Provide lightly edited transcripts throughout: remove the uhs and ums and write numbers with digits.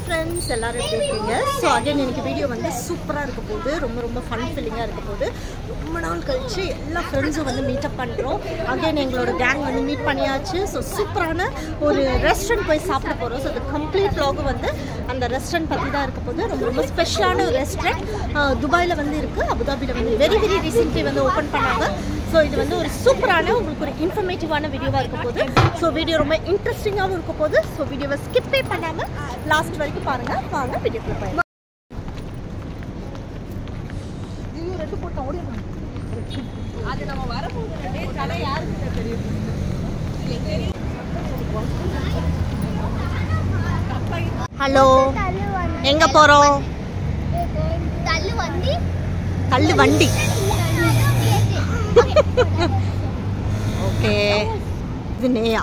friends, எல்லாரும் எப்படி இருக்கீங்க? ஸோ அகைன் இன்னைக்கு வீடியோ வந்து சூப்பராக இருக்க போகுது. ரொம்ப ஃபன் ஃபில்லிங்காக இருக்க போகுது. ரொம்ப நாள் கழிச்சு எல்லா ஃப்ரெண்ட்ஸும் வந்து மீட்டப் பண்ணுறோம். அகைன் எங்களோட கேங் வந்து மீட் பண்ணியாச்சு. ஸோ சூப்பரான ஒரு ரெஸ்டாரண்ட் போய் சாப்பிட போகிறோம். ஸோ அது கம்ப்ளீட் vlog வந்து அந்த ரெஸ்டாரண்ட் பற்றி தான் இருக்க போகுது. ரொம்ப ஸ்பெஷலான ஒரு ரெஸ்டாரண்ட் துபாயில் வந்து இருக்குது. அபுதாபியில் வந்து வெரி ரீசென்ட்லி வந்து ஓப்பன் பண்ணாங்க. ஸோ இது வந்து ஒரு சூப்பரான உங்களுக்கு ஒரு இன்ஃபர்மேட்டிவான வீடியோவாக இருக்க போகுது. ஸோ வீடியோ ரொம்ப இன்ட்ரெஸ்டிங்காகவும் இருக்க போகுது. ஸோ வீடியோவை ஸ்கிப்பே பண்ணாமல் லாஸ்ட் வரைக்கும் பாருங்கள். வாங்க வீடியோக்குள்ள போய் அது நம்ம வரப்போகுது யாருக்கு தெரியும். ஹலோ, எங்கே போகிறோம்? தள்ளு வண்டி. ஓகே, இது நேயா.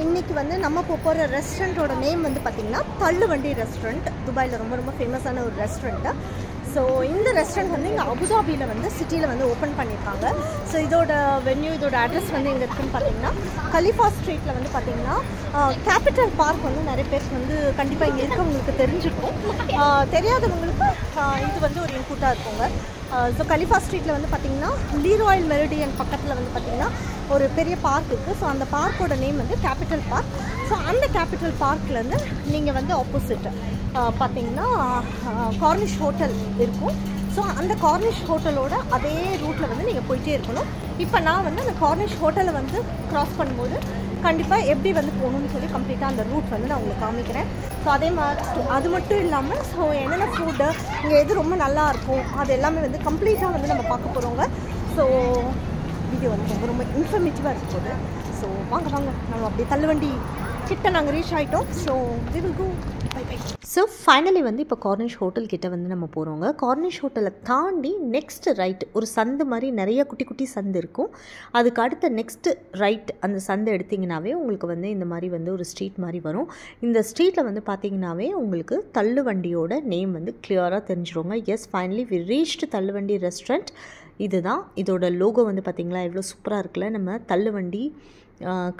இன்னைக்கு வந்து நம்ம போகிற ரெஸ்டாரண்ட்டோட நேம் வந்து பார்த்திங்கன்னா தள்ளுவண்டி ரெஸ்டாரண்ட். துபாயில் ரொம்ப ஃபேமஸான ஒரு ரெஸ்டாரண்ட்டு. ஸோ இந்த ரெஸ்டாரண்ட் வந்து இங்கே அபுதாபியில் வந்து சிட்டியில் வந்து ஓப்பன் பண்ணியிருக்காங்க. ஸோ இதோட வென்யூ, இதோட அட்ரஸ் வந்து எங்கே இருக்குன்னு பார்த்தீங்கன்னா கலிஃபா ஸ்ட்ரீட்டில் வந்து பார்த்திங்கன்னா கேபிட்டல் பார்க் வந்து நிறைய பேருக்கு வந்து கண்டிப்பாக இங்கே இருக்கவங்களுக்கு தெரிஞ்சிருக்கும். தெரியாதவங்களுக்கு இது வந்து ஒரு இன்புட்டாக இருக்குங்க. ஸோ கலிஃபா ஸ்ட்ரீட்டில் வந்து பார்த்திங்கன்னா லீராயல் மெரிடியன் பக்கத்தில் வந்து பார்த்திங்கன்னா ஒரு பெரிய பார்க் இருக்குது. ஸோ அந்த பார்க்கோட நேம் வந்து கேபிட்டல் பார்க். ஸோ அந்த கேபிட்டல் பார்க்லேருந்து நீங்கள் வந்து ஆப்போசிட் பார்த்திங்கன்னா கார்னிஷ் ஹோட்டல் இருக்கும். ஸோ அந்த கார்னிஷ் ஹோட்டலோட அதே ரூட்டில் வந்து நீங்கள் போயிட்டே இருக்கணும். இப்போ நான் வந்து அந்த கார்னிஷ் ஹோட்டலை வந்து க்ராஸ் பண்ணும்போது கண்டிப்பாக எப்படி வந்து போகணும்னு சொல்லி கம்ப்ளீட்டாக அந்த ரூட் வந்து நான் உங்களுக்கு காமிக்கிறேன். ஸோ அதே மாதிரி அது மட்டும் இல்லாமல் ஸோ என்னென்ன ஃபுட்டு இங்கே எது ரொம்ப நல்லாயிருக்கும் அது எல்லாமே வந்து கம்ப்ளீட்டாக வந்து நம்ம பார்க்க போகிறோங்க. ஸோ வீடியோ வந்து ரொம்ப இன்ஃபர்மேட்டிவாக இருக்க போகுது. ஸோ வாங்க நம்ம அப்படியே தள்ளுவண்டி கிட்ட நாங்கள் ரீச் ஆகிட்டோம். So we will go. So finally வந்து இப்போ கார்னிஷ் ஹோட்டல் கிட்ட வந்து நம்ம போகிறோங்க. கார்னிஷ் ஹோட்டலை தாண்டி நெக்ஸ்ட் ரைட் ஒரு சந்து மாதிரி நிறைய குட்டி சந்து இருக்கும். அதுக்கு அடுத்த நெக்ஸ்ட்டு ரைட் அந்த சந்து எடுத்திங்கனாவே உங்களுக்கு வந்து இந்த மாதிரி வந்து ஒரு ஸ்ட்ரீட் மாதிரி வரும். இந்த ஸ்ட்ரீட்டில் வந்து பார்த்திங்கனாவே உங்களுக்கு தள்ளுவண்டியோட நேம் வந்து கிளியராக தெரிஞ்சிருங்க. எஸ், ஃபைனலி வி ரீச்டு தள்ளுவண்டி ரெஸ்டாரண்ட். இதுதான் இதோட லோகோ வந்து பார்த்திங்களா எவ்வளோ சூப்பராக இருக்குல்ல. நம்ம தள்ளுவண்டி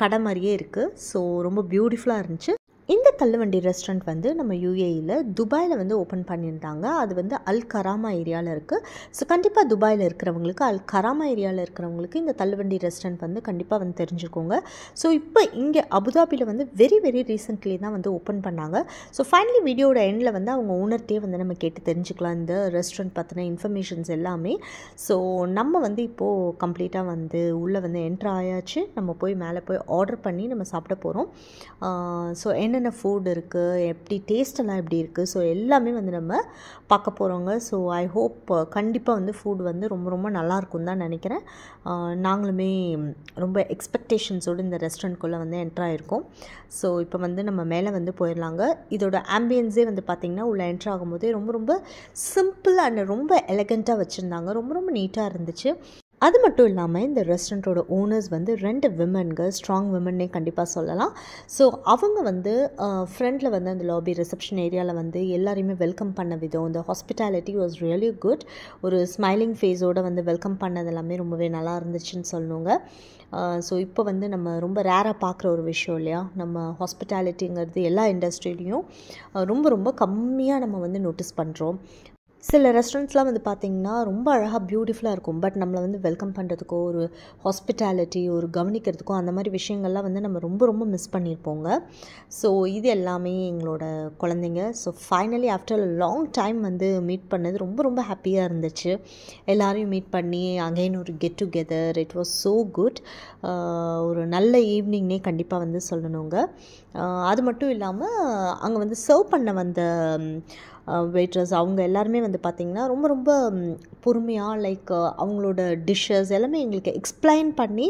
கடை மாதிரியே இருக்குது. ஸோ ரொம்ப பியூட்டிஃபுல்லாக இருந்துச்சு. இந்த தள்ளுவண்டி ரெஸ்டாரண்ட் வந்து நம்ம யூஏஇயில் துபாயில் வந்து ஓப்பன் பண்ணியிருந்தாங்க. அது வந்து அல் கராமா ஏரியாவில் இருக்குது. ஸோ கண்டிப்பாக துபாயில் இருக்கிறவங்களுக்கு அல் கராமா ஏரியாவில் இருக்கிறவங்களுக்கு இந்த தள்ளுவண்டி ரெஸ்டாரண்ட் வந்து கண்டிப்பாக வந்து தெரிஞ்சுக்கோங்க. ஸோ இப்போ இங்கே அபுதாபியில் வந்து வெரி ரீசென்ட்லி தான் வந்து ஓப்பன் பண்ணாங்க. ஸோ ஃபைனலி வீடியோட எண்டில் வந்து அவங்க ஓனர்கிட்டே வந்து நம்ம கேட்டு தெரிஞ்சுக்கலாம் இந்த ரெஸ்டாரண்ட் பற்றின இன்ஃபர்மேஷன்ஸ் எல்லாமே. ஸோ நம்ம வந்து இப்போது கம்ப்ளீட்டாக வந்து உள்ளே வந்து என்ட்ரு ஆயாச்சு. நம்ம போய் மேலே போய் ஆர்டர் பண்ணி நம்ம சாப்பிட போகிறோம். ஸோ என்னென்ன ஃபுட் இருக்குது, எப்படி டேஸ்டெல்லாம் எப்படி இருக்குது, ஸோ எல்லாமே வந்து நம்ம பார்க்க போகிறோங்க. ஸோ ஐ ஹோப் கண்டிப்பாக வந்து ஃபுட் வந்து ரொம்ப நல்லாயிருக்கும் தான் நினைக்கிறேன். நாங்களுமே ரொம்ப எக்ஸ்பெக்டேஷன்ஸோடு இந்த ரெஸ்டாரண்ட்குள்ளே வந்து என்ட்ராயிருக்கோம். ஸோ இப்போ வந்து நம்ம மேலே வந்து போயிடலாங்க. இதோட ஆம்பியன்ஸே வந்து பார்த்திங்கன்னா உள்ளே என்ட்ரு ஆகும்போதே ரொம்ப சிம்பிள் அண்ட் ரொம்ப எலகண்ட்டாக வச்சுருந்தாங்க. ரொம்ப நீட்டாக இருந்துச்சு. அது மட்டும் இல்லாமல் இந்த ரெஸ்டாரண்ட்டோட ஓனர்ஸ் வந்து 2 விமன்ங்க, ஸ்ட்ராங் விமன்னே கண்டிப்பாக சொல்லலாம். ஸோ அவங்க வந்து ஃப்ரண்டில் வந்து அந்த லாபி ரிசப்ஷன் ஏரியாவில் வந்து எல்லாரையுமே வெல்கம் பண்ண விதம், இந்த ஹாஸ்பிட்டாலிட்டி வாஸ் ரியலி குட். ஒரு ஸ்மைலிங் ஃபேஸோடு வந்து வெல்கம் பண்ணது எல்லாமே ரொம்பவே நல்லா இருந்துச்சுன்னு சொல்லணுங்க. ஸோ இப்போ வந்து நம்ம ரொம்ப ரேராக பார்க்குற ஒரு விஷயம் இல்லையா, நம்ம ஹாஸ்பிட்டாலிட்டிங்கிறது எல்லா இண்டஸ்ட்ரியிலையும் ரொம்ப கம்மியாக நம்ம வந்து நோட்டீஸ் பண்ணுறோம். சில ரெஸ்டாரண்ட்ஸ்லாம் வந்து பார்த்திங்கன்னா ரொம்ப அழகாக பியூட்டிஃபுல்லாக இருக்கும். பட் நம்மளை வந்து வெல்கம் பண்ணுறதுக்கோ ஒரு ஹாஸ்பிட்டாலிட்டி ஒரு கவனிக்கிறதுக்கோ அந்த மாதிரி விஷயங்கள்லாம் வந்து நம்ம ரொம்ப மிஸ் பண்ணியிருப்போங்க. ஸோ இது எல்லாமே எங்களோட குழந்தைங்க. So finally after long time வந்து மீட் பண்ணது ரொம்ப ஹாப்பியாக இருந்துச்சு. எல்லோரையும் மீட் பண்ணி அகைன் ஒரு get together. It was so good. ஒரு நல்ல ஈவினிங்னே கண்டிப்பாக வந்து சொல்லணுங்க. அது மட்டும் இல்லாமல் அங்கே வந்து சர்வ் பண்ண வந்த வெயிட்ரஸ் அவங்க எல்லாருமே வந்து பார்த்திங்கன்னா ரொம்ப பொறுமையாக லைக் அவங்களோட டிஷ்ஷஸ் எல்லாமே எங்களுக்கு எக்ஸ்பிளைன் பண்ணி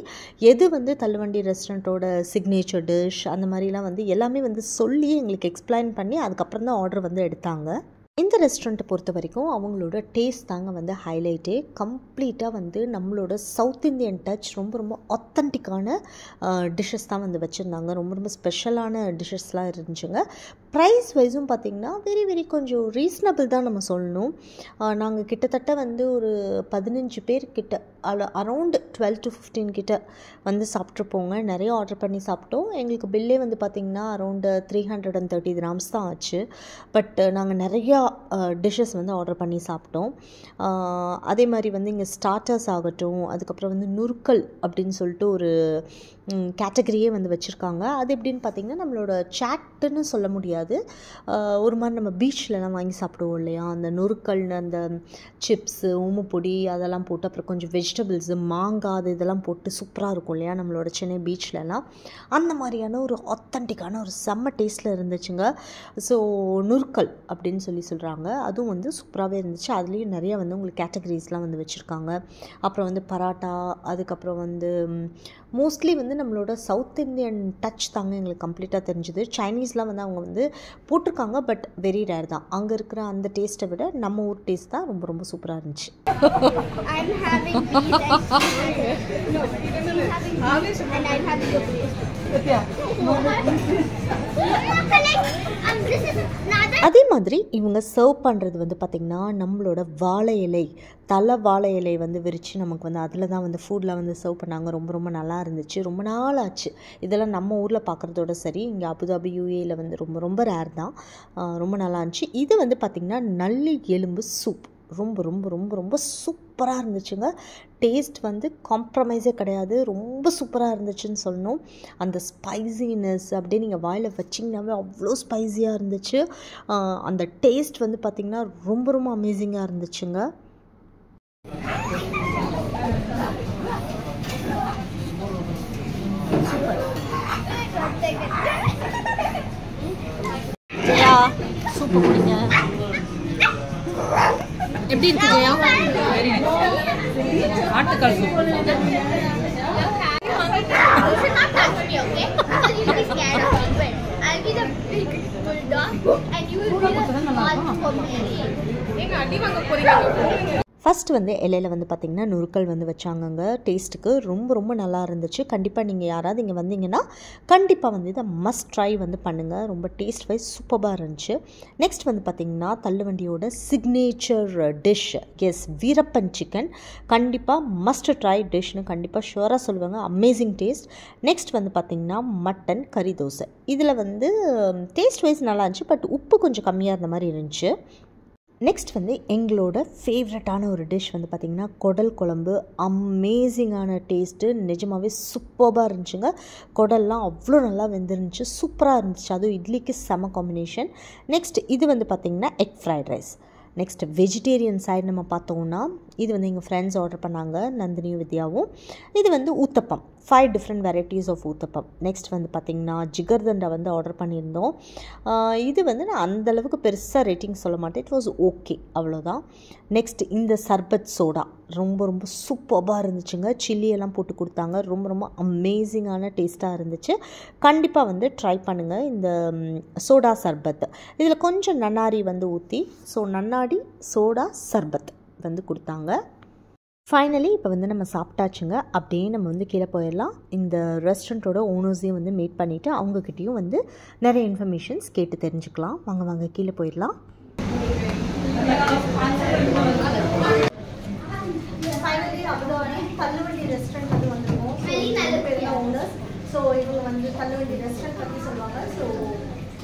எது வந்து தள்ளுவண்டி ரெஸ்டாரண்ட்டோட சிக்னேச்சர் டிஷ் அந்த மாதிரிலாம் வந்து எல்லாமே வந்து சொல்லி எங்களுக்கு எக்ஸ்பிளைன் பண்ணி அதுக்கப்புறம் தான் ஆர்டர் வந்து எடுத்தாங்க. இந்த ரெஸ்டாரண்ட்டை பொறுத்த வரைக்கும் அவங்களோட டேஸ்ட் தாங்க வந்து ஹைலைட்டே. கம்ப்ளீட்டாக வந்து நம்மளோட சவுத் இந்தியன் டச் ரொம்ப ரொம்ப ஆத்தென்டிக்கான டிஷ்ஷஸ் தான் வந்து வச்சுருந்தாங்க. ரொம்ப ரொம்ப ஸ்பெஷலான டிஷ்ஷஸ்லாம் இருந்துச்சுங்க. ப்ரைஸ் வைஸும் பார்த்திங்கன்னா வெரி கொஞ்சம் ரீசனபிள் தான் நம்ம சொல்லணும். நாங்கள் கிட்டத்தட்ட வந்து ஒரு 15 பேர்கிட்ட அரௌண்ட் 12 to 15 கிட்ட வந்து சாப்பிட்ருப்போங்க. நிறைய ஆர்டர் பண்ணி சாப்பிட்டோம். எங்களுக்கு பில்லே வந்து பார்த்திங்கன்னா அரௌண்டு 330 dirhams தான் ஆச்சு. பட் நாங்கள் நிறையா டிஷ்ஷஸ் வந்து ஆர்டர் பண்ணி சாப்பிட்டோம். அதே மாதிரி வந்து இங்கே ஸ்டார்டர்ஸ் ஆகட்டும், அதுக்கப்புறம் வந்து நுறுக்கல் அப்படின்னு சொல்லிட்டு ஒரு கேட்டகரியே வந்து வச்சுருக்காங்க. அது எப்படின்னு பார்த்திங்கன்னா நம்மளோட சாட்டுன்னு சொல்ல முடியாது, ஒரு மாதிரி நம்ம பீச்லலாம் வாங்கி சாப்பிடுவோம் இல்லையா, அந்த நுறுக்கல்னு அந்த சிப்ஸு ஊமுப்பொடி அதெல்லாம் போட்டு அப்புறம் கொஞ்சம் வெஜிடபிள்ஸு மாங்காய் அது இதெல்லாம் போட்டு சூப்பராக இருக்கும் இல்லையா நம்மளோட சென்னை பீச்லலாம். அந்த மாதிரியான ஒரு ஆத்தென்டிக்கான ஒரு செம்ம டேஸ்ட்டில் இருந்துச்சுங்க. ஸோ நுறுக்கல் அப்படின்னு சொல்கிறாங்க. அதுவும் வந்து சூப்பராகவே இருந்துச்சு. அதுலேயும் நிறையா வந்து உங்களுக்கு கேட்டகரிஸ்லாம் வந்து வச்சுருக்காங்க. அப்புறம் வந்து பராட்டா, அதுக்கப்புறம் வந்து மோஸ்ட்லி வந்து நம்மளோட சவுத் இந்தியன் டச் தாங்க எங்களுக்கு கம்ப்ளீட்டாக தெரிஞ்சுது. சைனீஸ்லாம் வந்து அவங்க வந்து போட்டிருக்காங்க, பட் வெரி ரேர் தான். அங்கே இருக்கிற அந்த டேஸ்ட்டை விட நம்ம ஊர் டேஸ்ட் தான் ரொம்ப ரொம்ப சூப்பராக இருந்துச்சு. அதே மாதிரி இவங்க சர்வ் பண்ணுறது வந்து பார்த்திங்கன்னா நம்மளோட வாழை இலை, தலை வாழை இலை வந்து விரித்து நமக்கு வந்து அதில் தான் வந்து ஃபுட்டில் வந்து சர்வ் பண்ணாங்க. ரொம்ப ரொம்ப நல்லா இருந்துச்சு. ரொம்ப நாள் ஆச்சு இதெல்லாம் நம்ம ஊரில் பார்க்குறதோட சரி. இங்கே அபுதாபி யூஏயில் வந்து ரொம்ப ரொம்ப ரேர் தான். ரொம்ப நல்லா இருந்துச்சு. இது வந்து பார்த்திங்கன்னா நல்லி எலும்பு சூப். ரொம்ப ரொம்ப ரொம்ப ரொம்ப சூப்பராக இருந்துச்சுங்க. டேஸ்ட் வந்து காம்ப்ரமைஸே கிடையாது. ரொம்ப சூப்பராக இருந்துச்சுன்னு சொல்லணும். அந்த ஸ்பைசினஸ் அப்படியே நீங்கள் வாயில் வச்சிங்கனாவே அவ்வளோ ஸ்பைஸியாக இருந்துச்சு. அந்த டேஸ்ட் வந்து பார்த்திங்கன்னா ரொம்ப ரொம்ப அமேசிங்காக இருந்துச்சுங்க. சூப்பர் குடிங்க. எப்படி இருக்கு ஜெயா? ஆட்டுக்கால் சூப். ஃபஸ்ட் வந்து இலையில் வந்து பார்த்திங்கன்னா நுறுக்கல் வந்து வச்சாங்கங்க. டேஸ்ட்டுக்கு ரொம்ப ரொம்ப நல்லா இருந்துச்சு. கண்டிப்பாக நீங்கள் யாராவது இங்கே வந்தீங்கன்னா கண்டிப்பாக வந்து இதை மஸ்ட் ட்ரை வந்து பண்ணுங்கள். ரொம்ப டேஸ்ட் வைஸ் சூப்பராக இருந்துச்சு. நெக்ஸ்ட் வந்து பார்த்திங்கன்னா தள்ளுவண்டியோட signature dish, S Veerappan chicken. கண்டிப்பாக மஸ்ட் ட்ரை டிஷ்னு கண்டிப்பாக ஷுவராக சொல்லுவாங்க. Amazing taste. நெக்ஸ்ட் வந்து பார்த்திங்கன்னா மட்டன் கறி தோசை. இதில் வந்து டேஸ்ட் வைஸ் நல்லா இருந்துச்சு, பட் உப்பு கொஞ்சம் கம்மியாக இருந்த மாதிரி இருந்துச்சு. நெக்ஸ்ட் வந்து எங்களோட ஃபேவரட்டான ஒரு டிஷ் வந்து பார்த்திங்கன்னா குடல் குழம்பு. அமேசிங்கான டேஸ்ட்டு, நிஜமாகவே சூப்பராக இருந்துச்சுங்க. குடல்லாம் அவ்வளோ நல்லா வெந்துருந்துச்சு, சூப்பராக இருந்துச்சு. அதுவும் இட்லிக்கு செம காம்பினேஷன். நெக்ஸ்ட் இது வந்து பார்த்திங்கன்னா egg fried rice. Next vegetarian side நம்ம பார்த்தோம்னா இது வந்து எங்கள் ஃப்ரெண்ட்ஸ் ஆர்டர் பண்ணாங்க, நந்தினியும் வித்யாவும். இது வந்து uttapam, 5 different varieties of uttapam. Next வந்து பார்த்திங்கன்னா ஜிகர்தண்டா வந்து ஆர்டர் பண்ணியிருந்தோம். இது வந்து நான் அந்தளவுக்கு பெருசாக ரேட்டிங் சொல்ல மாட்டேன், இட் வாஸ் ஓகே, அவ்வளோதான். நெக்ஸ்ட் இந்த சர்பத் சோடா ரொம்ப ரொம்ப சூப்பராக இருந்துச்சுங்க. சில்லியெல்லாம் போட்டு கொடுத்தாங்க. ரொம்ப ரொம்ப அமேசிங்கான டேஸ்ட்டாக இருந்துச்சு. கண்டிப்பாக வந்து ட்ரை பண்ணுங்கள் இந்த சோடா சர்பத். இதில் கொஞ்சம் நன்னாரி வந்து ஊற்றி, ஸோ நன்னாடி சோடா சர்பத் வந்து கொடுத்தாங்க. ஃபைனலி இப்போ வந்து நம்ம சாப்பிட்டாச்சுங்க. அப்படியே நம்ம வந்து கீழே போயிடலாம். இந்த ரெஸ்டாரண்ட்டோட ஓனர்ஸையும் வந்து மீட் பண்ணிவிட்டு அவங்கக்கிட்டேயும் வந்து நிறைய இன்ஃபர்மேஷன்ஸ் கேட்டு தெரிஞ்சுக்கலாம். வாங்க கீழே போயிடலாம். ஃபைனலி அபுதாபி தள்ளுவண்டி ரெஸ்டாரண்ட் வந்து வந்துருக்கோம். நல்ல பெரிய ஓனர்ஸ். ஸோ இவங்க வந்து தள்ளுவண்டி ரெஸ்டாரண்ட் பற்றி சொல்லுவாங்க. ஸோ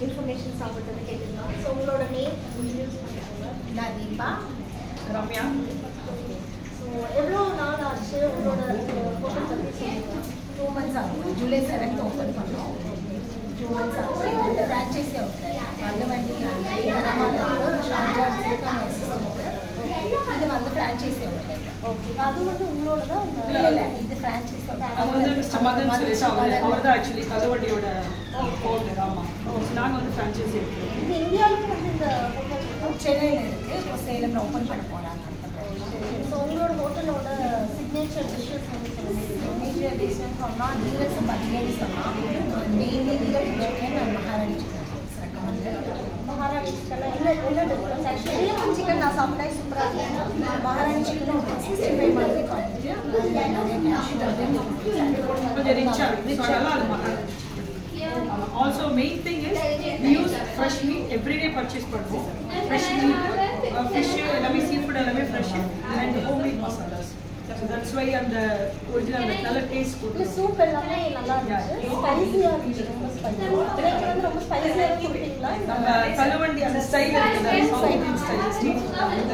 இன்ஃபர்மேஷன்ஸ் அவங்கள்ட்ட வந்து கேட்டுக்கலாம். ஸோ உங்களோட நேம் இன்ட்ரடியூஸ் பண்ணிக்கோங்க. நான் தீபா. ரம்யா. ஸோ எவ்வளோ நாள் ஆச்சு உங்களோட ஹோட்டல் பற்றி சொல்லுங்க. 2 months ஆகும். ஜூலை 7th ஓப்பன் பண்ணோம். 2 months ஆகும். இந்த ஃப்ரான்ச்சைஸி அவுட்லெட் தள்ளுவண்டி இது வந்து ஃப்ரான்ச்சைஸி அவுட்லெட். ஓகே, அது வந்து உங்களோட தான்? இல்லை, இது ஃப்ரான்ச்சைஸி அவுட்லெட். அவங்க வந்து மிஸ்டர் மதன் சொல்லிட்டு அவர் தான் ஆக்சுவலி தள்ளுவண்டியோட ஓனர். ஆமாம், நாங்கள் வந்து ஃப்ரான்ச்சைஸி எடுக்கிறோம். இது இந்தியாவிலும் வந்து இந்த ஹோட்டல் சென்னையில் இருக்குது. இப்போ சேலமில் ஓப்பன் பண்ண போகிறாங்க. ஸோ உங்களோட ஹோட்டலோட சிக்னேச்சர் டிஷ்ஷஸ் வந்து சொல்லுங்கள். சிக்னேச்சர் டிஷ்ஷஸ் சொன்னால் நீரஸ் பிரியாணி சொன்னால் மெயின்லி நீரஸ் சிக்கன் அண்ட் மகாராணி சிக்கன் ரெக்கமெண்டட். மகாராணி சிக்கன் என்ன டிஃப்ரென்ஸ்? சாப்பிட்டா சூப்பராக இருக்கும். மகாராணி சிக்கன் 65 மாதிரி காமிச்சு கொஞ்சம் ரிச்சா இருக்கு. ஸோ அதெல்லாம் அது மகாராணி. Also main thing is we use fresh meat every day purchase பண்ணுவோம். Fresh meat, fish, எல்லாமே seafood எல்லாமே fresh and homemade masalas. So that's why அந்த original நல்ல taste கொடுக்கும். சூப் எல்லாமே நல்லா இருந்துச்சு. ஸ்பைசியாக இருந்துச்சு. ரொம்ப ஸ்பைசியாக எனக்கு வந்து ரொம்ப ஸ்பைசியாக கொடுத்தீங்களா? நம்ம தள்ளுவண்டி அந்த ஸ்டைல் இருக்குது, சவுத் இந்தியன் ஸ்டைல் ஸ்ட்ரீட் அந்த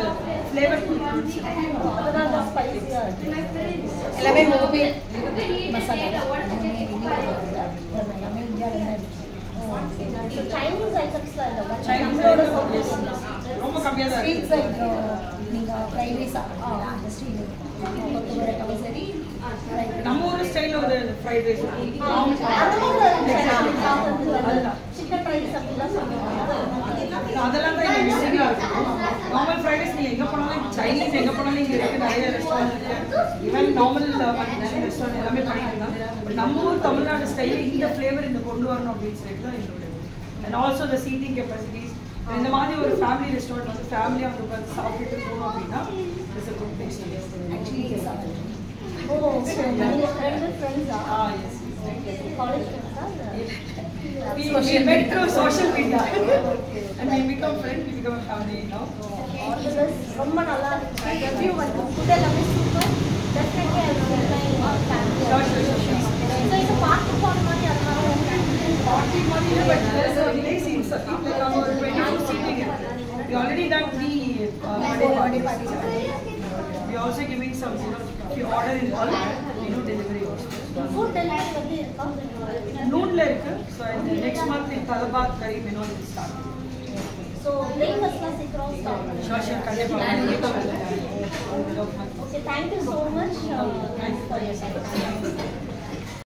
ஃப்ளேவர் கொடுத்துருச்சு. அதனால தான் ஸ்பைசியாக இருக்குது. எல்லாமே ஹோம்மேட் மசாலா எல்லாமே இந்தியாவில் தான் சைனீஸ் ஐட்டம்ஸ்லாம் இல்லை. சைனீஸ் ரொம்ப கம்மியாக தான் ஸ்வீட் சைட் நீங்கள் ஃப்ரைட் ரைஸ் அந்த ஸ்டீல் கொத்தவரை சரி நம்ம ஊர் ஸ்டைலில் ஒரு ஃப்ரைட் ரைஸ் சிக்கன் ரைஸ் அப்படிலாம் சொல்லுவாங்க. அதெல்லாம் தான் இங்கே மிஸ்ஸிங்காக இருக்கும். நார்மல் ஃப்ரைட் ரைஸ் நீங்கள் எங்கே போனாலும் சைனீஸ் எங்கே போனாலும் இங்கே இருக்குது, நிறைய ரெஸ்டாரண்ட் இருக்குது. ஈவன் நார்மல் ரெஸ்டாரண்ட் எல்லாமே பண்ணிக்கலாம். பட் நம்ம ஊர் தமிழ்நாடு ஸ்டைலில் இந்த ஃப்ளேவர் இந்த கொண்டு வரணும் அப்படின்னு சொல்லிட்டு தான் எங்களோட and also the seating capacities. இந்த மாதிரி ஒரு ஃபேமிலி ரெஸ்டாரண்ட் வந்து ஃபேமிலியாக வந்து உட்காந்து சாப்பிட்டுட்டு போகணும் அப்படின்னா it's a good place. Actually oh நீங்கள் ஃப்ரெண்ட்ஸா? Yes. காலேஜ் ஃப்ரெண்ட்ஸா? We met through social media and we become friends, we become a family now. ரொம்ப நல்லா இருக்கு. ரிவ்யூ வந்து ஃபுட் எல்லாமே super. Definitely I will try family. So இது பார்த்து போன மாதிரி அதனால Party money, but there's a place in Sakit, like our 24 seating. We already done 3 birthday parties. We are also giving some, if you order in bulk, delivery also. Food delivery வந்து இருக்கா? Noonla irukku. So next month in Talabat Kareem will start. So பிரேக்ஃபாஸ்ட்லாம் சீக்கிரம் start பண்ணுங்க. Sure, kandipa. Okay, thank you so much.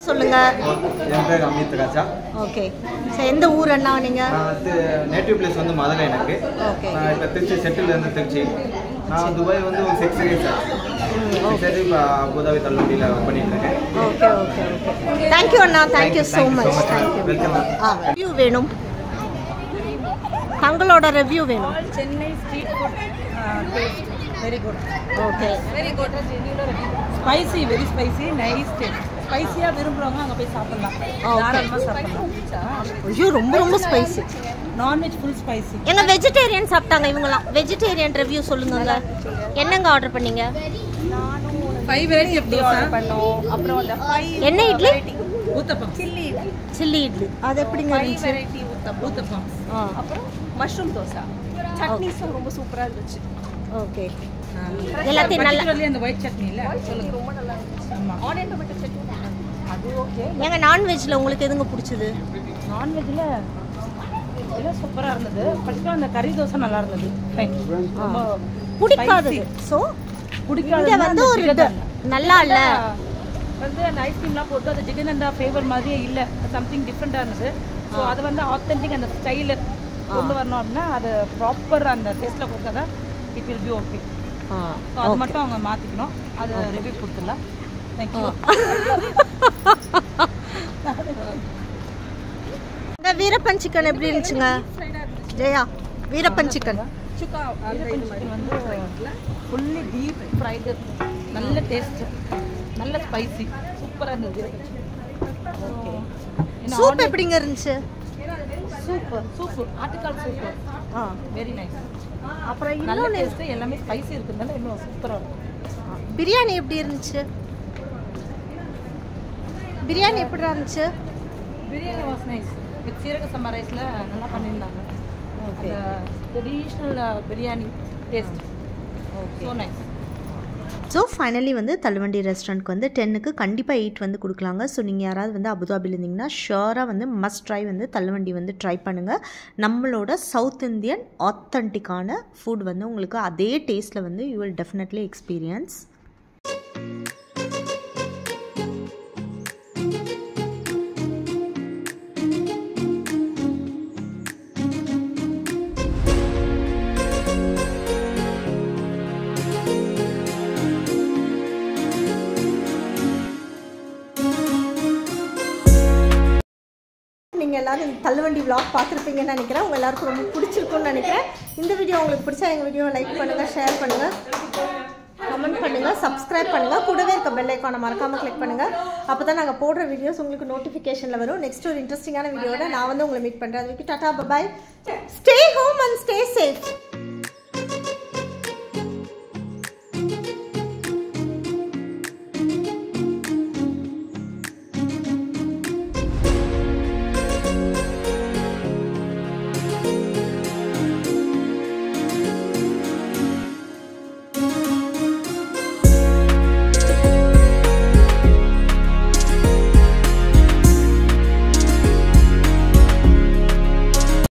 சொல்லுங்க. என் பேர் அமித் ராஜா. Okay, so எந்த ஊர் அண்ணா நீங்கள்? நான் நேட்டிவ் பிளேஸ் வந்து மதுரை எனக்கு. ஓகே. நான் இப்போ திருச்சி செட்டில்லேருந்து திருச்சி. நான் துபாய் வந்து ஒரு 6 இயர்ஸ் ஆச்சு. இப்போ அபுதாபி தள்ளுவண்டியில் ஒர்க் பண்ணிட்டு இருக்கேன். ஓகே ஓகே ஓகே, தேங்க்யூ அண்ணா, thank you so much. Thank you. Welcome. Review வேணும், தங்களோட ரிவ்யூ வேணும். Chennai street food taste very good. Okay, Very good. Spicy, very spicy, nice taste. ஸ்பைசியா விரும்புறவங்க அங்க போய் சாப்பிடலாம். தாராளமா சாப்பிடலாம். ஐயோ ரொம்ப ரொம்ப ஸ்பைசி. Non veg full spicy. எங்க வெஜிடேரியன் சாப்பிட்டாங்க இவங்கலாம். வெஜிடேரியன் ரிவ்யூ சொல்லுங்க. என்னங்க ஆர்டர் பண்ணீங்க? 5 வெரைட்டி ஆஃப் தோசை பண்ணோம். அப்புறம் அந்த 5 என்ன இட்லி? ஊத்தப்பம். சில்லி இட்லி. அது எப்படிங்க 5 இருந்துச்சு? வெரைட்டி ஊத்தப்பம். அப்புறம் மஷ்ரூம் தோசை. சட்னிஸும் ரொம்ப சூப்பரா இருந்துச்சு. ஓகே, எல்லாத்தையும் நல்லா. அந்த ஒயிட் சட்னி இல்ல, சொல்லுங்க. ரொம்ப நல்லா இருந்துச்சு. ஆமா, ஆனியன் டொமேட்டோ சட்னி அது ஓகே. ஏங்க நான்வெஜ்ல உங்களுக்கு எதுங்க பிடிச்சது? நான்வெஜ்ல எல்லாம் சூப்பரா இருந்தது. ஃபர்ஸ்ட் அந்த கறி தோசை நல்லா இருந்தது. ஃபைன். ரொம்ப பிடிக்காதது. சோ பிடிக்காதது இங்க வந்து ஒரு இது நல்லா இல்ல வந்து அந்த ஐஸ்கிரீம்லாம் போட்டு அது ஜிகனண்டா ஃப்ளேவர் மாதிரியே இல்லை, சம்திங் டிஃப்ரெண்ட்டாக இருந்தது. ஸோ அதை வந்து ஆத்தென்டிக் அந்த ஸ்டைலு கொண்டு வரணும் அப்படின்னா அது ப்ராப்பர் அந்த டேஸ்ட்டில் கொடுத்தா தான் it will be okay. So அது மட்டும் அவங்க மாற்றிக்கணும். அது ரிவ்யூ கொடுத்துடலாம். தேங்க்யூ. இந்த வீரப்பன் சிக்கன் எப்படி இருந்துச்சுங்க ஜெயா? வீரப்பன் சிக்கன் சிக்கன் வந்து ஃபுல்லி டீப் ஃப்ரைடு, நல்ல டேஸ்ட்டு, நல்ல ஸ்பைசி, சூப்பராக இருந்தது. சூப் எப்படிங்க இருந்துச்சு? சூப்பு ஆட்டுக்கால் சூப்பு வெரி நைஸ். அப்புறம் நல்ல இன்னொன்று டேஸ்ட்டு, எல்லாமே ஸ்பைசி இருக்கிறதுனால இன்னும் சூப்பராக இருக்கும். பிரியாணி எப்படி இருந்துச்சு? பிரியாணி எப்படி இருந்துச்சு? Biryani was nice. வித் சீரக சம்பா ரைஸில் நல்லா பண்ணியிருந்தாங்க. Okay, traditional biryani taste. Okay, so nice. So finally வந்து தள்ளுவண்டி ரெஸ்டாரண்ட்க்கு வந்து 10க்கு கண்டிப்பாக 8 வந்து கொடுக்கலாங்க. ஸோ நீங்கள் யாராவது வந்து அபுதாபியில் இருந்தீங்கன்னா ஷுவராக வந்து மஸ்ட் ட்ரை வந்து தள்ளுவண்டி வந்து ட்ரை பண்ணுங்கள். நம்மளோட சவுத் இந்தியன் ஆத்தென்டிக்கான ஃபுட் வந்து உங்களுக்கு அதே டேஸ்ட்டில் வந்து யூ வில் டெஃபினெட்லி எக்ஸ்பீரியன்ஸ். நீங்கள் எல்லோரும் இந்த தள்ளுவண்டி vlog பார்த்துருப்பீங்கன்னு நினைக்கிறேன். உங்கள் எல்லாருக்கும் ரொம்ப பிடிச்சிருக்குன்னு நினைக்கிறேன். இந்த வீடியோ உங்களுக்கு பிடிச்சா எங்கள் வீடியோவை லைக் பண்ணுங்கள், ஷேர் பண்ணுங்கள், கமெண்ட் பண்ணுங்கள், சப்ஸ்கிரைப் பண்ணுங்கள். கூடவே இருக்க பெல் ஐக்கானை மறக்காமல் கிளிக் பண்ணுங்கள். அப்போ தான் நாங்கள் போடுற வீடியோஸ் உங்களுக்கு நோட்டிஃபிகேஷனில் வரும். நெக்ஸ்ட் ஒரு இன்ட்ரெஸ்டிங்கான வீடியோட நான் வந்து உங்களை மீட் பண்ணுறேன். அதுக்கு டாடா, bye, stay home and stay safe.